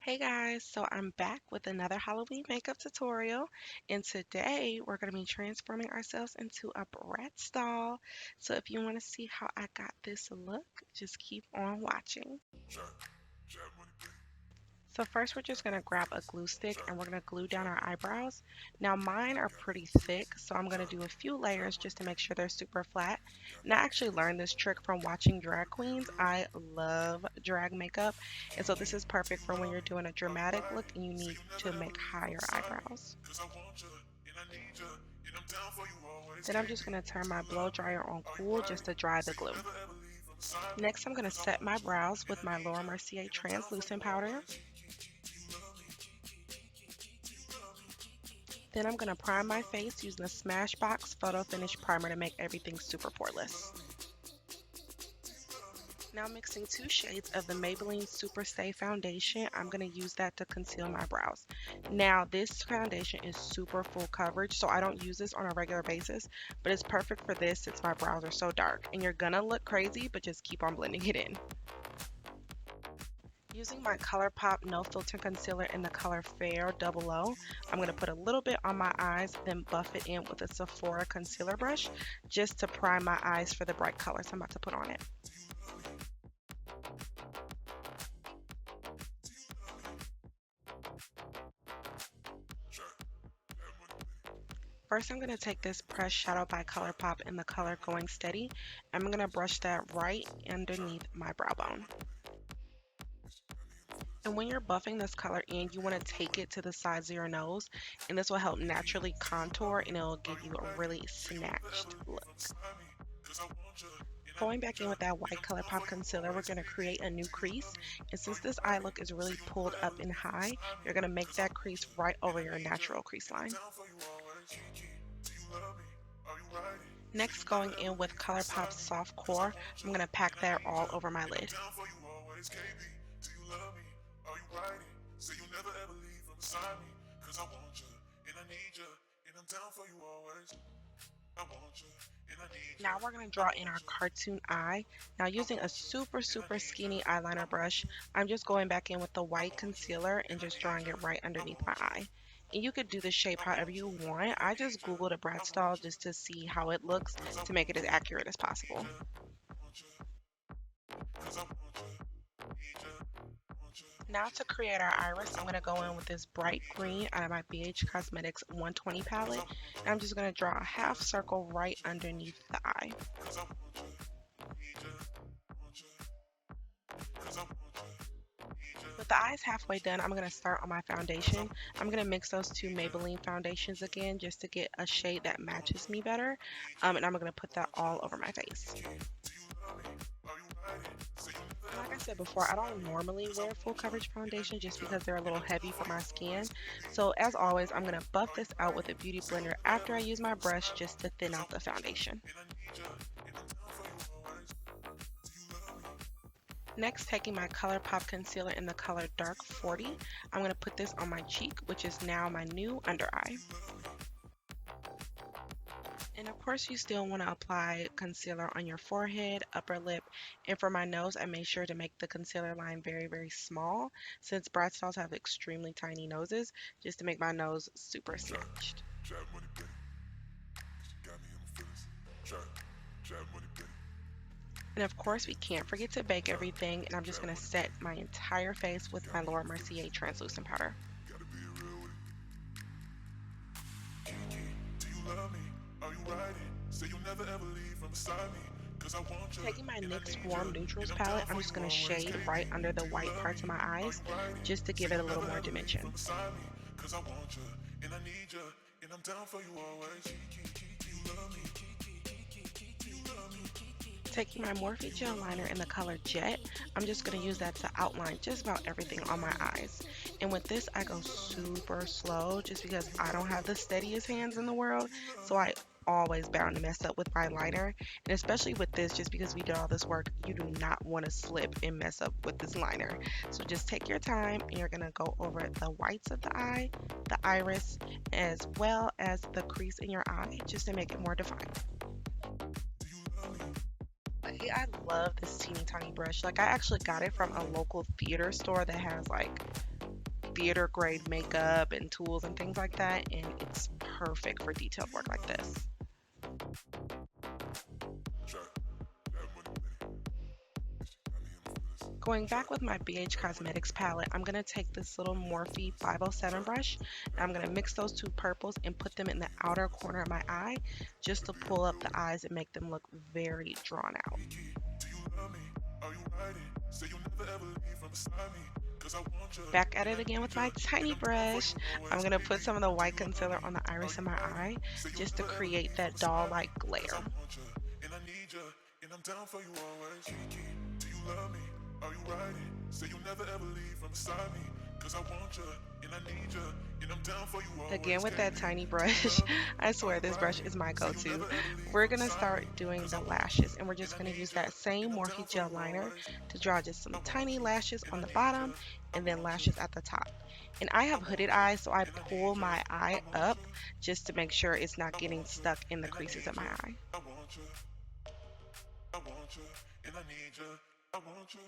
Hey guys, so I'm back with another Halloween makeup tutorial, and today we're going to be transforming ourselves into a Bratz doll. So if you want to see how I got this look, just keep on watching. So first we're just going to grab a glue stick and we're going to glue down our eyebrows. Now mine are pretty thick, so I'm going to do a few layers just to make sure they're super flat. And I actually learned this trick from watching drag queens. I love drag makeup, and so this is perfect for when you're doing a dramatic look and you need to make higher eyebrows. Then I'm just going to turn my blow dryer on cool just to dry the glue. Next I'm going to set my brows with my Laura Mercier translucent powder. Then I'm going to prime my face using a Smashbox Photo Finish Primer to make everything super poreless. Now mixing two shades of the Maybelline Super Stay Foundation, I'm going to use that to conceal my brows. Now this foundation is super full coverage, so I don't use this on a regular basis, but it's perfect for this since my brows are so dark. And you're going to look crazy, but just keep on blending it in. Using my Colourpop No Filter Concealer in the color Fair Double O, I'm going to put a little bit on my eyes, then buff it in with a Sephora concealer brush just to prime my eyes for the bright colors I'm about to put on it. First, I'm going to take this pressed shadow by Colourpop in the color Going Steady. I'm going to brush that right underneath my brow bone. And when you're buffing this color in, you want to take it to the sides of your nose, and this will help naturally contour and it'll give you a really snatched look. Going back in with that white Colourpop concealer, we're going to create a new crease. And since this eye look is really pulled up and high, you're going to make that crease right over your natural crease line. Next, going in with Colourpop Soft Core, I'm going to pack that all over my lid. Now we're going to draw in our cartoon eye. Now using a super skinny eyeliner brush, I'm just going back in with the white concealer and just drawing it right underneath my eye. And you could do the shape however you want. I just googled a Bratz doll just to see how it looks to make it as accurate as possible. Now to create our iris, I'm going to go in with this bright green out of my BH Cosmetics 120 palette. And I'm just going to draw a half circle right underneath the eye. With the eyes halfway done, I'm going to start on my foundation. I'm going to mix those two Maybelline foundations again just to get a shade that matches me better. And I'm going to put that all over my face. Like I said before, I don't normally wear full coverage foundation just because they're a little heavy for my skin. So as always, I'm going to buff this out with a beauty blender after I use my brush just to thin out the foundation. Next, taking my Colourpop concealer in the color Dark 40, I'm going to put this on my cheek, which is now my new under eye. And of course, you still want to apply concealer on your forehead, upper lip, and for my nose, I made sure to make the concealer line very small since Bratz dolls have extremely tiny noses, just to make my nose super snatched. And of course, we can't forget to bake everything, and I'm just going to set my entire face with my Laura Mercier translucent powder. Taking my NYX Warm Neutrals palette, I'm just going to shade right under the white parts of my eyes just to give it a little more dimension. Taking my Morphe Gel Liner in the color Jet, I'm just going to use that to outline just about everything on my eyes. And with this, I go super slow just because I don't have the steadiest hands in the world, so I always bound to mess up with my liner. And especially with this, just because we did all this work, you do not want to slip and mess up with this liner. So just take your time and you're going to go over the whites of the eye, the iris, as well as the crease in your eye just to make it more defined. I love this teeny tiny brush. Like, I actually got it from a local theater store that has like theater grade makeup and tools and things like that, and it's perfect for detailed work like this. Going back with my BH Cosmetics palette, I'm going to take this little Morphe 507 brush, and I'm going to mix those two purples and put them in the outer corner of my eye just to pull up the eyes and make them look very drawn out. Back at it again with my tiny brush. I'm going to put some of the white concealer on the iris of my eye just to create that doll-like glare. Are you riding? Say you'll never ever leave from beside me. Cause I want you, and I need you, and I'm down for you always. Again with that tiny brush. I swear this brush is my go-to. We're gonna start doing the lashes, and we're just gonna use that same Morphe Gel Liner to draw just some tiny lashes on the bottom and then lashes at the top. And I have hooded eyes, so I pull my eye up just to make sure it's not getting stuck in the creases of my eye. I want you, and I need you, I want you.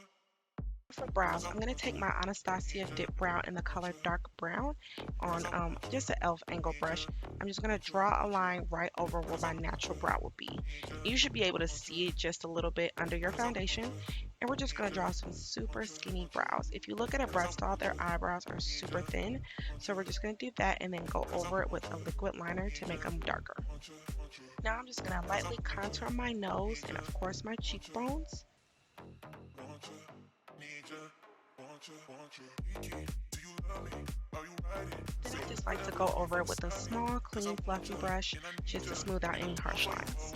For brows, I'm going to take my Anastasia Dipbrow in the color dark brown on just an e.l.f. angle brush. I'm just going to draw a line right over where my natural brow will be. You should be able to see it just a little bit under your foundation. And we're just going to draw some super skinny brows. If you look at a BRATZ doll, their eyebrows are super thin. So we're just going to do that and then go over it with a liquid liner to make them darker. Now I'm just going to lightly contour my nose and of course my cheekbones. Then I just like to go over it with a small, clean, fluffy brush just to smooth out any harsh lines.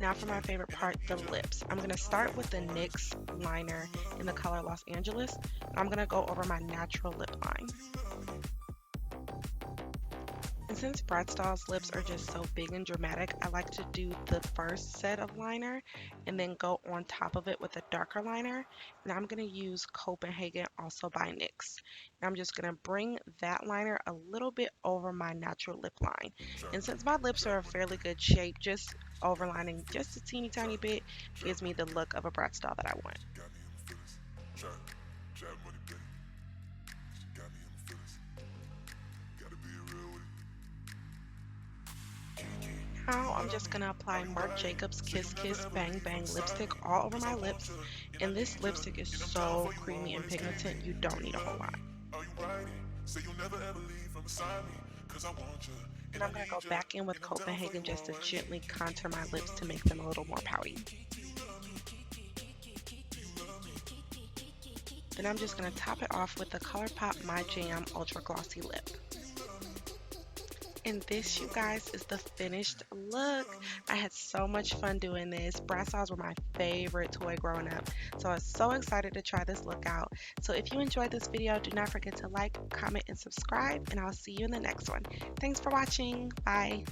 Now for my favorite part, the lips. I'm going to start with the NYX liner in the color Los Angeles. I'm going to go over my natural lip line. And since BRATZ doll's lips are just so big and dramatic, I like to do the first set of liner and then go on top of it with a darker liner. And I'm going to use Copenhagen, also by NYX. And I'm just going to bring that liner a little bit over my natural lip line. And since my lips are a fairly good shape, just overlining just a teeny tiny bit gives me the look of a BRATZ doll that I want. Now I'm just going to apply Marc Jacobs Kiss Kiss Bang Bang lipstick all over my lips. And this lipstick is so creamy and pigmented, you don't need a whole lot. And I'm going to go back in with Copenhagen just to gently contour my lips to make them a little more pouty. Then I'm just going to top it off with the Colourpop My Jam Ultra Glossy Lip. And this, you guys, is the finished look. I had so much fun doing this. BRATZ dolls were my favorite toy growing up, so I was so excited to try this look out. So if you enjoyed this video, do not forget to like, comment, and subscribe, and I'll see you in the next one. Thanks for watching. Bye.